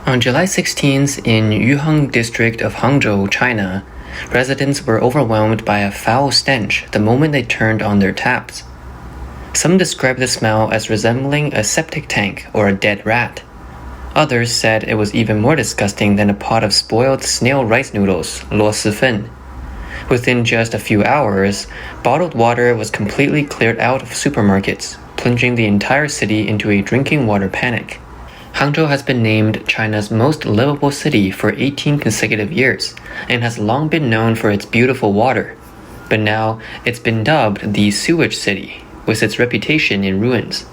On July 16th, in Yuhang District of Hangzhou, China, residents were overwhelmed by a foul stench the moment they turned on their taps. Some described the smell as resembling a septic tank or a dead rat. Others said it was even more disgusting than a pot of spoiled snail rice noodles, luosifen. Within just a few hours, bottled water was completely cleared out of supermarkets, plunging the entire city into a drinking water panic. Hangzhou has been named China's most livable city for 18 consecutive years and has long been known for its beautiful water. But now it's been dubbed the sewage city, with its reputation in ruins.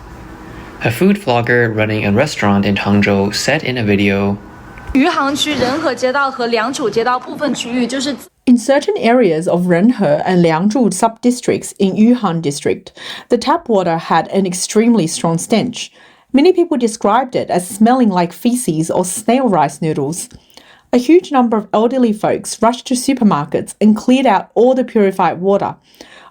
A food vlogger running a restaurant in Hangzhou said in a video, In certain areas of Renhe and Liangzhu sub-districts in Yuhang District, the tap water had an extremely strong stench. Many people described it as smelling like feces or snail rice noodles. A huge number of elderly folks rushed to supermarkets and cleared out all the purified water.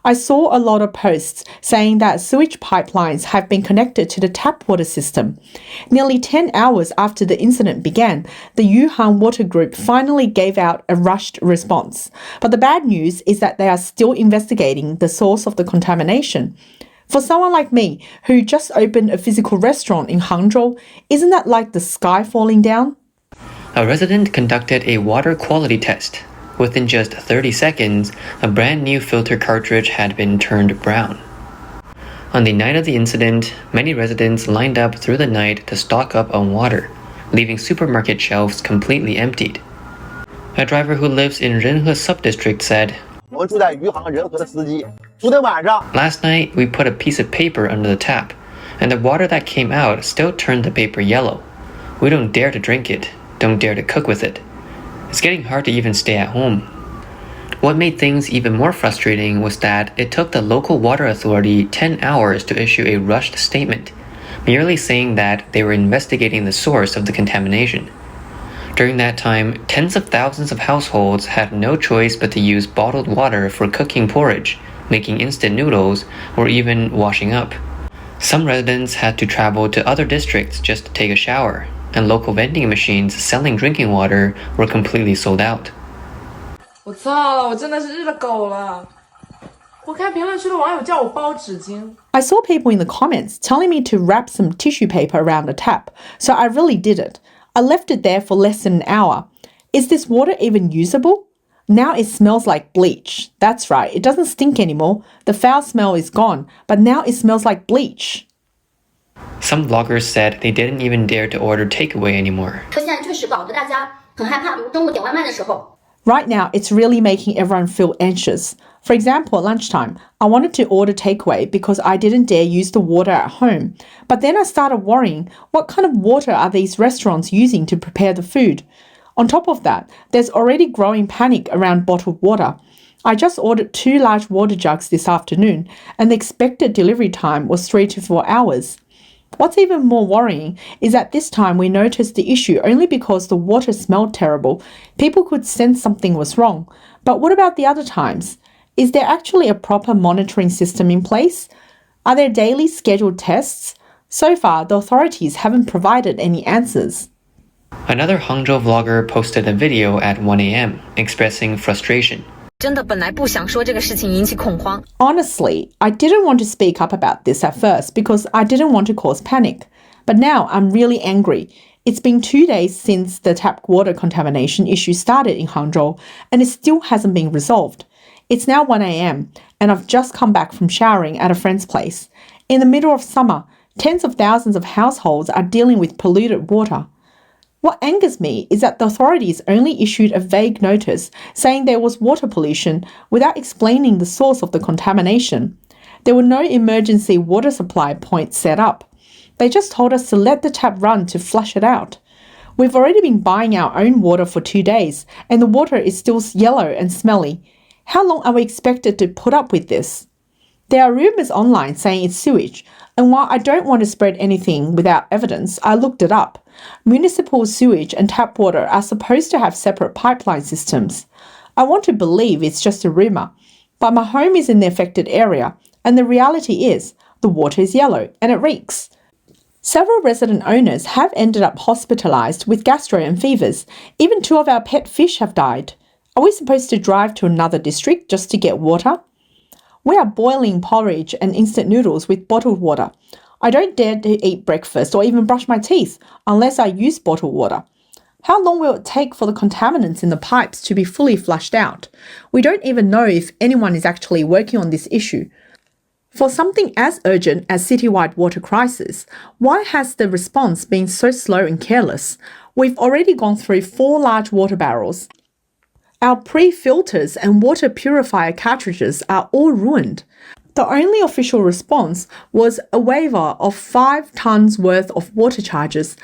I saw a lot of posts saying that sewage pipelines have been connected to the tap water system. Nearly 10 hours after the incident began, the Yuhang Water Group finally gave out a rushed response. But the bad news is that they are still investigating the source of the contamination. For someone like me, who just opened a physical restaurant in Hangzhou, isn't that like the sky falling down? A resident conducted a water quality test. Within just 30 seconds, a brand new filter cartridge had been turned brown. On the night of the incident, many residents lined up through the night to stock up on water, leaving supermarket shelves completely emptied. A driver who lives in Renhe sub-district said, Last night, we put a piece of paper under the tap, and the water that came out still turned the paper yellow. We don't dare to drink it, don't dare to cook with it. It's getting hard to even stay at home. What made things even more frustrating was that it took the local water authority 10 hours to issue a rushed statement, merely saying that they were investigating the source of the contamination. During that time, tens of thousands of households had no choice but to use bottled water for cooking porridge, making instant noodles, or even washing up. Some residents had to travel to other districts just to take a shower, and local vending machines selling drinking water were completely sold out. I saw people in the comments telling me to wrap some tissue paper around the tap, so I really did it. I left it there for less than an hour. Is this water even usable? Now it smells like bleach. That's right, it doesn't stink anymore. The foul smell is gone, but now it smells like bleach. Some vloggers said they didn't even dare to order takeaway anymore. Right now, it's really making everyone feel anxious. For example, at lunchtime, I wanted to order takeaway because I didn't dare use the water at home. But then I started worrying, what kind of water are these restaurants using to prepare the food? On top of that, there's already growing panic around bottled water. I just ordered 2 large water jugs this afternoon, and the expected delivery time was 3 to 4 hours. What's even more worrying is that this time we noticed the issue only because the water smelled terrible. People could sense something was wrong. But what about the other times? Is there actually a proper monitoring system in place? Are there daily scheduled tests? So far, the authorities haven't provided any answers. Another Hangzhou vlogger posted a video at 1 a.m. expressing frustration. Honestly, I didn't want to speak up about this at first because I didn't want to cause panic. But now I'm really angry. It's been 2 days since the tap water contamination issue started in Hangzhou, and it still hasn't been resolved. It's now 1 a.m. and I've just come back from showering at a friend's place. In the middle of summer, tens of thousands of households are dealing with polluted water. What angers me is that the authorities only issued a vague notice saying there was water pollution without explaining the source of the contamination. There were no emergency water supply points set up. They just told us to let the tap run to flush it out. We've already been buying our own water for 2 days, and the water is still yellow and smelly. How long are we expected to put up with this? There are rumors online saying it's sewage, and while I don't want to spread anything without evidence, I looked it up. Municipal sewage and tap water are supposed to have separate pipeline systems. I want to believe it's just a rumor, but my home is in the affected area, and the reality is the water is yellow and it reeks. Several resident owners have ended up hospitalized with gastro and fevers. Even 2 of our pet fish have died. Are we supposed to drive to another district just to get water? We are boiling porridge and instant noodles with bottled water. I don't dare to eat breakfast or even brush my teeth unless I use bottled water. How long will it take for the contaminants in the pipes to be fully flushed out? We don't even know if anyone is actually working on this issue. For something as urgent as citywide water crisis, why has the response been so slow and careless? We've already gone through 4 large water barrels. Our pre-filters and water purifier cartridges are all ruined. The only official response was a waiver of 5 tons worth of water charges.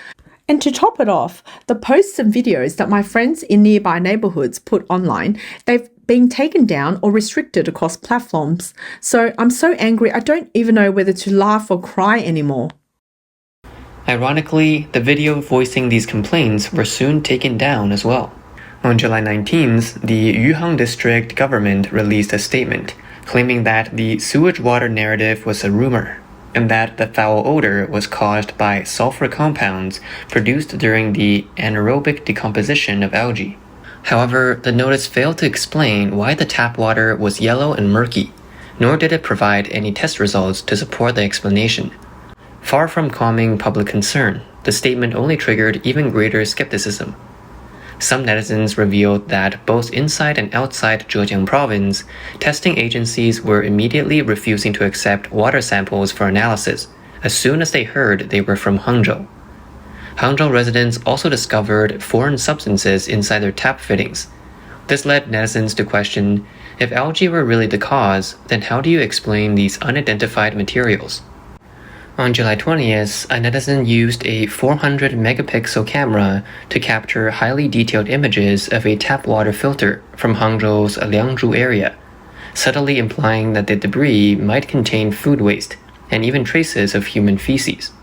And to top it off, the posts and videos that my friends in nearby neighbourhoods put online, they've been taken down or restricted across platforms. So I'm so angry I don't even know whether to laugh or cry anymore. Ironically, the video voicing these complaints were soon taken down as well. On July 19th, the Yuhang District government released a statement claiming that the sewage water narrative was a rumor, and that the foul odor was caused by sulfur compounds produced during the anaerobic decomposition of algae. However, the notice failed to explain why the tap water was yellow and murky, nor did it provide any test results to support the explanation. Far from calming public concern, the statement only triggered even greater skepticism. Some netizens revealed that both inside and outside Zhejiang province, testing agencies were immediately refusing to accept water samples for analysis as soon as they heard they were from Hangzhou. Hangzhou residents also discovered foreign substances inside their tap fittings. This led netizens to question, if algae were really the cause, then how do you explain these unidentified materials? On July 20th, a netizen used a 400 megapixel camera to capture highly detailed images of a tap water filter from Hangzhou's Liangzhu area, subtly implying that the debris might contain food waste and even traces of human feces.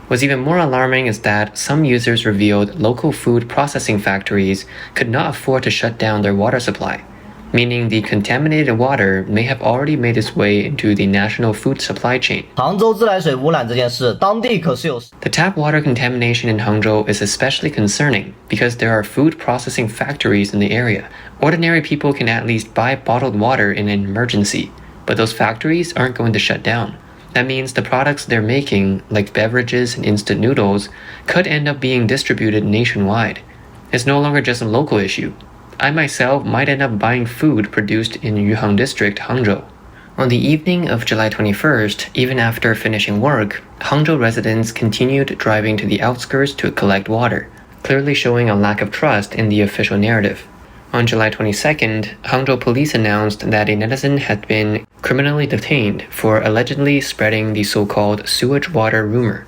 What's even more alarming is that some users revealed local food processing factories could not afford to shut down their water supply, meaning the contaminated water may have already made its way into the national food supply chain. The tap water contamination in Hangzhou is especially concerning because there are food processing factories in the area. Ordinary people can at least buy bottled water in an emergency, but those factories aren't going to shut down. That means the products they're making, like beverages and instant noodles, could end up being distributed nationwide. It's no longer just a local issue. I myself might end up buying food produced in Yuhang District, Hangzhou. On the evening of July 21st, even after finishing work, Hangzhou residents continued driving to the outskirts to collect water, clearly showing a lack of trust in the official narrative. On July 22nd, Hangzhou police announced that a netizen had been criminally detained for allegedly spreading the so-called sewage water rumor,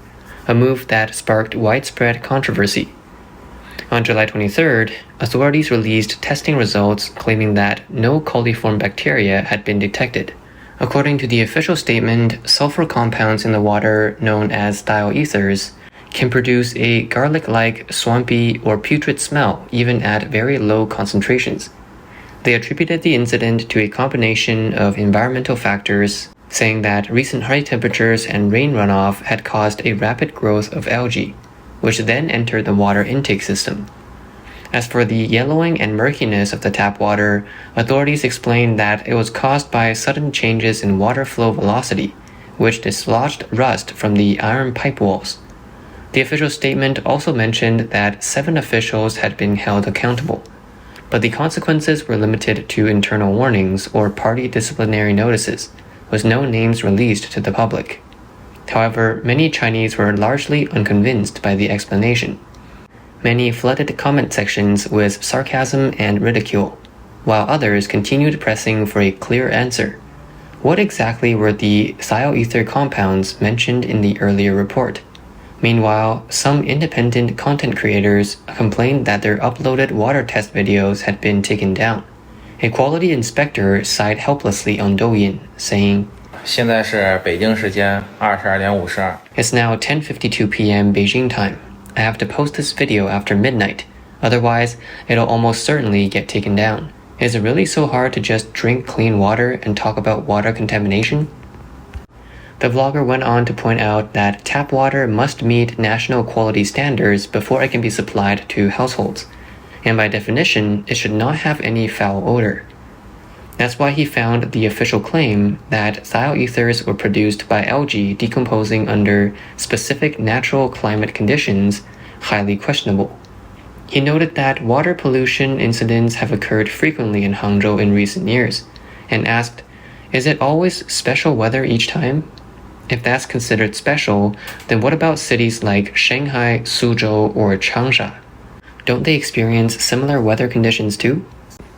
a move that sparked widespread controversy. On July 23rd, authorities released testing results claiming that no coliform bacteria had been detected. According to the official statement, sulfur compounds in the water, known as thioethers, can produce a garlic-like, swampy, or putrid smell even at very low concentrations. They attributed the incident to a combination of environmental factors, saying that recent high temperatures and rain runoff had caused a rapid growth of algae, which then entered the water intake system. As for the yellowing and murkiness of the tap water, authorities explained that it was caused by sudden changes in water flow velocity, which dislodged rust from the iron pipe walls. The official statement also mentioned that 7 officials had been held accountable, but the consequences were limited to internal warnings or party disciplinary notices, with no names released to the public. However, many Chinese were largely unconvinced by the explanation. Many flooded comment sections with sarcasm and ridicule, while others continued pressing for a clear answer. What exactly were the thioether compounds mentioned in the earlier report? Meanwhile, some independent content creators complained that their uploaded water test videos had been taken down. A quality inspector sighed helplessly on Douyin, saying, "现在是北京时间22:52。 It's now 10:52 p.m. Beijing time. I have to post this video after midnight. Otherwise, it'll almost certainly get taken down. Is it really so hard to just drink clean water and talk about water contamination?" The vlogger went on to point out that tap water must meet national quality standards before it can be supplied to households, and by definition, it should not have any foul odor. That's why he found the official claim that thiol ethers were produced by algae decomposing under specific natural climate conditions highly questionable. He noted that water pollution incidents have occurred frequently in Hangzhou in recent years, and asked, is it always special weather each time? If that's considered special, then what about cities like Shanghai, Suzhou, or Changsha? Don't they experience similar weather conditions too?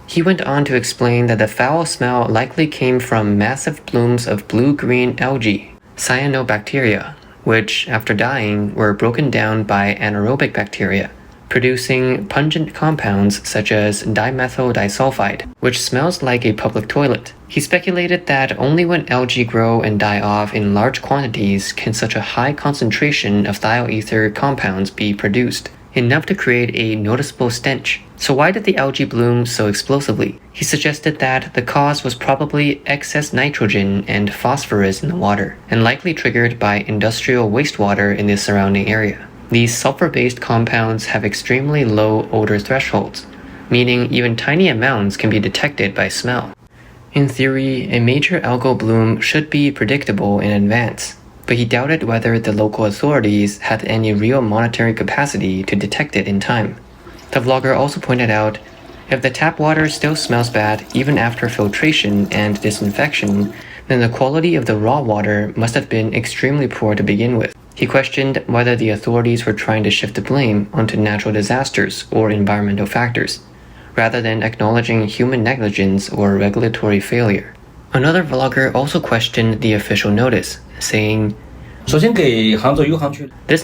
He went on to explain that the foul smell likely came from massive blooms of blue-green algae, cyanobacteria, which, after dying, were broken down by anaerobic bacteria, producing pungent compounds such as dimethyl disulfide, which smells like a public toilet. He speculated that only when algae grow and die off in large quantities can such a high concentration of thiol ether compounds be produced, enough to create a noticeable stench. So why did the algae bloom so explosively? He suggested that the cause was probably excess nitrogen and phosphorus in the water, and likely triggered by industrial wastewater in the surrounding area. These sulfur-based compounds have extremely low odor thresholds, meaning even tiny amounts can be detected by smell. In theory, a major algal bloom should be predictable in advance, but he doubted whether the local authorities had any real monetary capacity to detect it in time. The vlogger also pointed out, if the tap water still smells bad even after filtration and disinfection, then the quality of the raw water must have been extremely poor to begin with. He questioned whether the authorities were trying to shift the blame onto natural disasters or environmental factors, rather than acknowledging human negligence or regulatory failure. Another vlogger also questioned the official notice, saying, this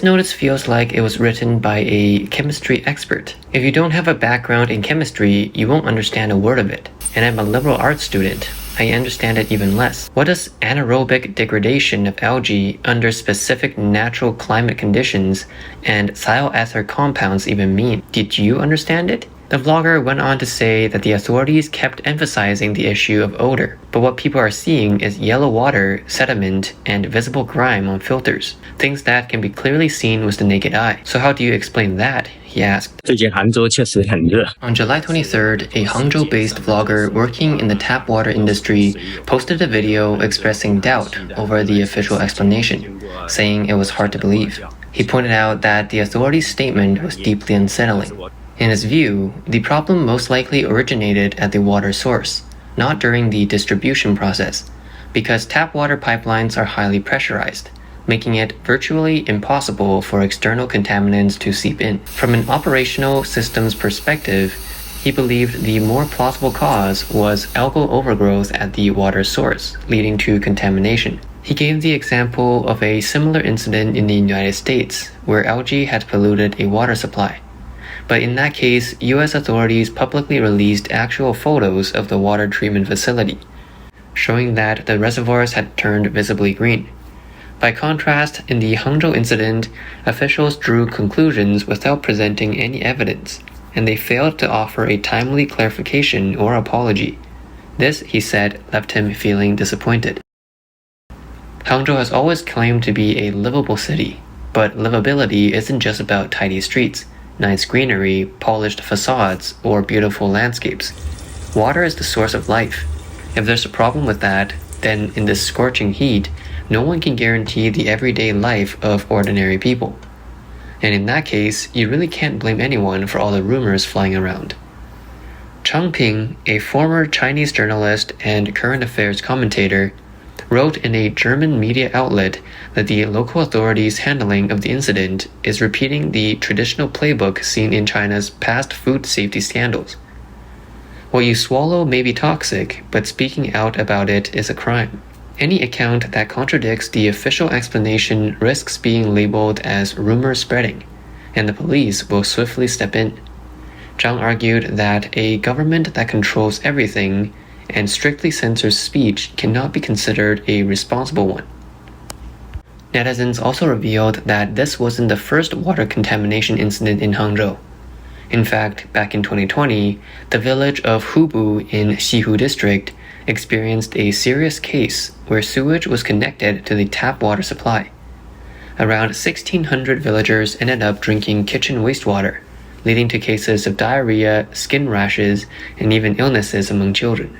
notice feels like it was written by a chemistry expert. If you don't have a background in chemistry, you won't understand a word of it. And I'm a liberal arts student. I understand it even less. What does anaerobic degradation of algae under specific natural climate conditions and thiol ether compounds even mean? Did you understand it? The vlogger went on to say that the authorities kept emphasizing the issue of odor, but what people are seeing is yellow water, sediment, and visible grime on filters, things that can be clearly seen with the naked eye. So how do you explain that? He asked. On July 23rd, a Hangzhou-based vlogger working in the tap water industry posted a video expressing doubt over the official explanation, saying it was hard to believe. He pointed out that the authorities' statement was deeply unsettling. In his view, the problem most likely originated at the water source, not during the distribution process, because tap water pipelines are highly pressurized, making it virtually impossible for external contaminants to seep in. From an operational systems perspective, he believed the more plausible cause was algal overgrowth at the water source, leading to contamination. He gave the example of a similar incident in the United States, where algae had polluted a water supply. But in that case, US authorities publicly released actual photos of the water treatment facility, showing that the reservoirs had turned visibly green. By contrast, in the Hangzhou incident, officials drew conclusions without presenting any evidence, and they failed to offer a timely clarification or apology. This, he said, left him feeling disappointed. Hangzhou has always claimed to be a livable city, but livability isn't just about tidy streets, nice greenery, polished facades, or beautiful landscapes. Water is the source of life. If there's a problem with that, then in this scorching heat, no one can guarantee the everyday life of ordinary people. And in that case, you really can't blame anyone for all the rumors flying around. Chang Ping, a former Chinese journalist and current affairs commentator, wrote in a German media outlet that the local authorities' handling of the incident is repeating the traditional playbook seen in China's past food safety scandals. What you swallow may be toxic, but speaking out about it is a crime. Any account that contradicts the official explanation risks being labeled as rumor spreading, and the police will swiftly step in. Zhang argued that a government that controls everything and strictly censors speech cannot be considered a responsible one. Netizens also revealed that this wasn't the first water contamination incident in Hangzhou. In fact, back in 2020, the village of Hubu in Xihu District experienced a serious case where sewage was connected to the tap water supply. Around 1,600 villagers ended up drinking kitchen wastewater, leading to cases of diarrhea, skin rashes, and even illnesses among children.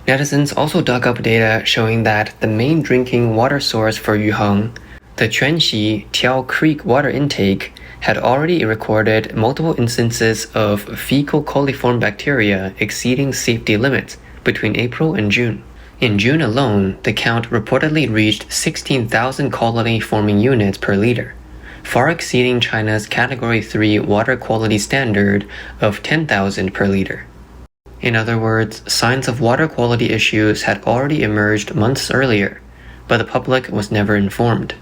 Netizens also dug up data showing that the main drinking water source for Yuhang, the Quanxi Tiao Creek water intake, had already recorded multiple instances of fecal coliform bacteria exceeding safety limits between April and June. In June alone, the count reportedly reached 16,000 colony-forming units per liter, far exceeding China's Category 3 water quality standard of 10,000 per liter. In other words, signs of water quality issues had already emerged months earlier, but the public was never informed.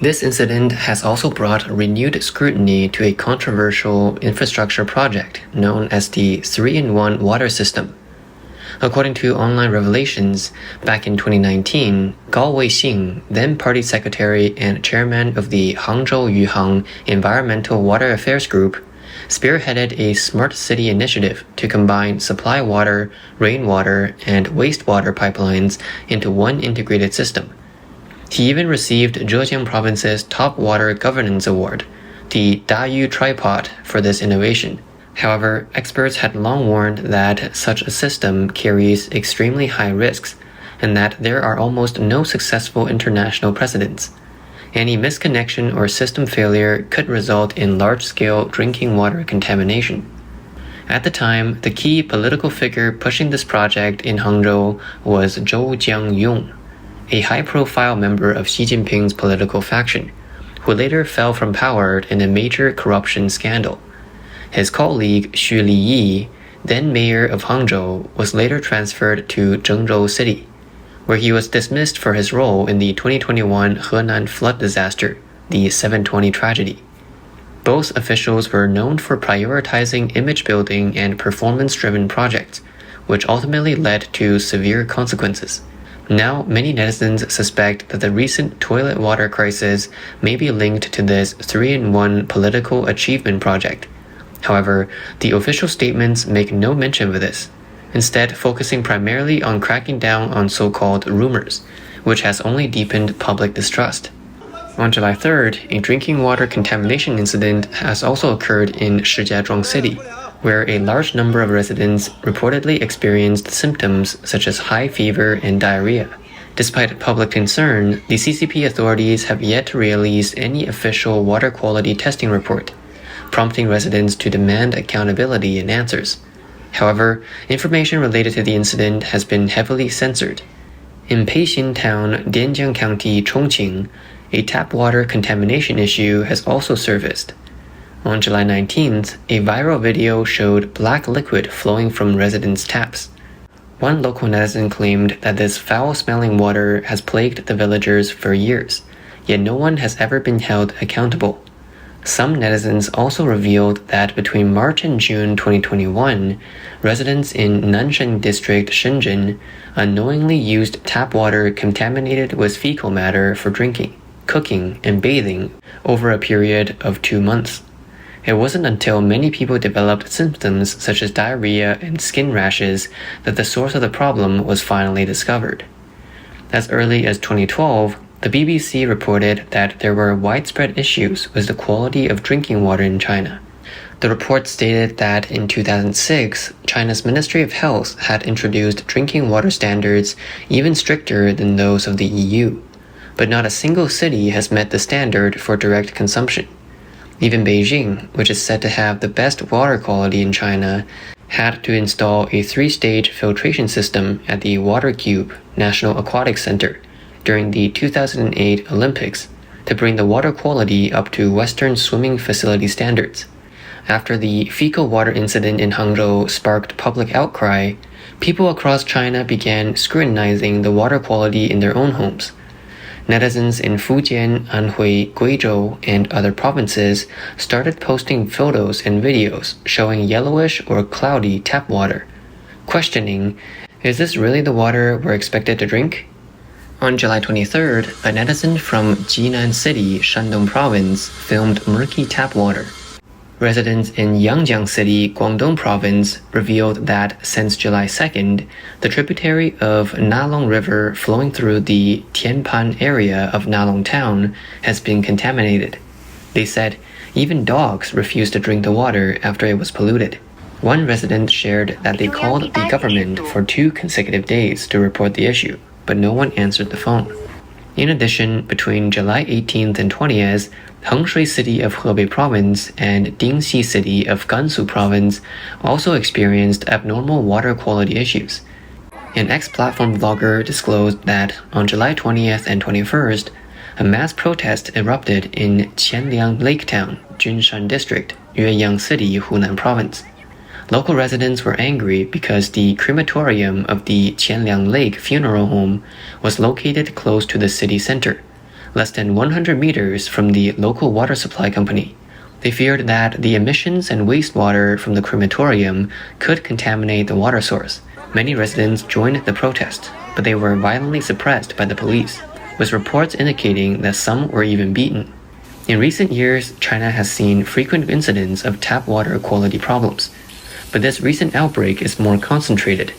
This incident has also brought renewed scrutiny to a controversial infrastructure project known as the 3-in-1 water system. According to online revelations, back in 2019, Gao Weixing, then party secretary and chairman of the Hangzhou Yuhang Environmental Water Affairs Group, spearheaded a smart city initiative to combine supply water, rainwater, and wastewater pipelines into one integrated system. He even received Zhejiang Province's Top Water Governance Award, the Dayu Tripod, for this innovation. However, experts had long warned that such a system carries extremely high risks, and that there are almost no successful international precedents. Any misconnection or system failure could result in large-scale drinking water contamination. At the time, the key political figure pushing this project in Hangzhou was Zhou Jiangyong, a high-profile member of Xi Jinping's political faction, who later fell from power in a major corruption scandal. His colleague Xu Liyi, then mayor of Hangzhou, was later transferred to Zhengzhou City, where he was dismissed for his role in the 2021 Henan flood disaster, the 720 tragedy. Both officials were known for prioritizing image-building and performance-driven projects, which ultimately led to severe consequences. Now, many netizens suspect that the recent toilet water crisis may be linked to this 3-in-1 political achievement project. However, the official statements make no mention of this, instead focusing primarily on cracking down on so-called rumors, which has only deepened public distrust. On July 3rd, a drinking water contamination incident has also occurred in Shijiazhuang City, where a large number of residents reportedly experienced symptoms such as high fever and diarrhea. Despite public concern, the CCP authorities have yet to release any official water quality testing report, prompting residents to demand accountability and answers. However, information related to the incident has been heavily censored. In Peixin Town, Dianjiang County, Chongqing, a tap water contamination issue has also surfaced. On July 19th, a viral video showed black liquid flowing from residents' taps. One local netizen claimed that this foul-smelling water has plagued the villagers for years, yet no one has ever been held accountable. Some netizens also revealed that between March and June 2021, residents in Nanshan District, Shenzhen, unknowingly used tap water contaminated with fecal matter for drinking, cooking, and bathing over a period of 2 months. It wasn't until many people developed symptoms such as diarrhea and skin rashes that the source of the problem was finally discovered. As early as 2012, the BBC reported that there were widespread issues with the quality of drinking water in China. The report stated that in 2006, China's Ministry of Health had introduced drinking water standards even stricter than those of the EU, but not a single city has met the standard for direct consumption. Even Beijing, which is said to have the best water quality in China, had to install a 3-stage filtration system at the Water Cube National Aquatic Center during the 2008 Olympics to bring the water quality up to Western swimming facility standards. After the fecal water incident in Hangzhou sparked public outcry, people across China began scrutinizing the water quality in their own homes. Netizens in Fujian, Anhui, Guizhou, and other provinces started posting photos and videos showing yellowish or cloudy tap water, questioning, is this really the water we're expected to drink? On July 23rd, a netizen from Jinan City, Shandong Province, filmed murky tap water. Residents in Yangjiang City, Guangdong Province, revealed that since July 2nd, the tributary of Nalong River flowing through the Tianpan area of Nalong Town has been contaminated. They said even dogs refused to drink the water after it was polluted. One resident shared that they called the government for 2 consecutive days to report the issue, but no one answered the phone. In addition, between July 18th and 20th, Hengshui City of Hebei Province and Dingxi City of Gansu Province also experienced abnormal water quality issues. An ex-platform vlogger disclosed that on July 20th and 21st, a mass protest erupted in Qianliang Lake Town, Junshan District, Yueyang City, Hunan Province. Local residents were angry because the crematorium of the Qianliang Lake Funeral Home was located close to the city center, less than 100 meters from the local water supply company. They feared that the emissions and wastewater from the crematorium could contaminate the water source. Many residents joined the protest, but they were violently suppressed by the police, with reports indicating that some were even beaten. In recent years, China has seen frequent incidents of tap water quality problems, but this recent outbreak is more concentrated,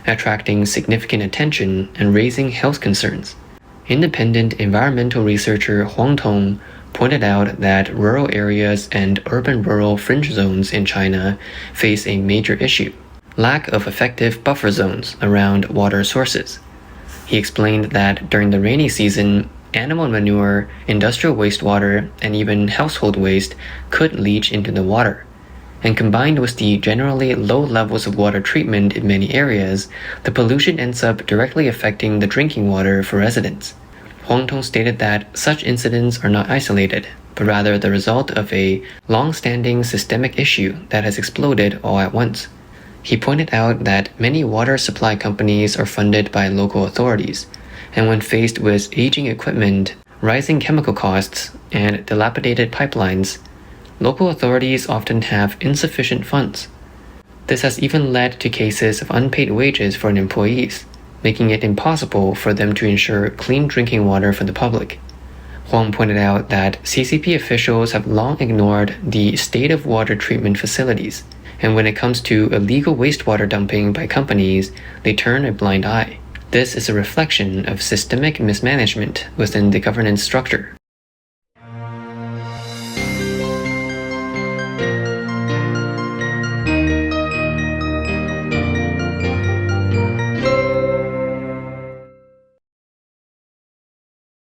attracting significant attention and raising health concerns. Independent environmental researcher Huang Tong pointed out that rural areas and urban-rural fringe zones in China face a major issue: lack of effective buffer zones around water sources. He explained that during the rainy season, animal manure, industrial wastewater, and even household waste could leach into the water. And combined with the generally low levels of water treatment in many areas, the pollution ends up directly affecting the drinking water for residents. Huang Tong stated that such incidents are not isolated, but rather the result of a long-standing systemic issue that has exploded all at once. He pointed out that many water supply companies are funded by local authorities, and when faced with aging equipment, rising chemical costs, and dilapidated pipelines, local authorities often have insufficient funds. This has even led to cases of unpaid wages for employees, making it impossible for them to ensure clean drinking water for the public. Huang pointed out that CCP officials have long ignored the state of water treatment facilities, and when it comes to illegal wastewater dumping by companies, they turn a blind eye. This is a reflection of systemic mismanagement within the governance structure.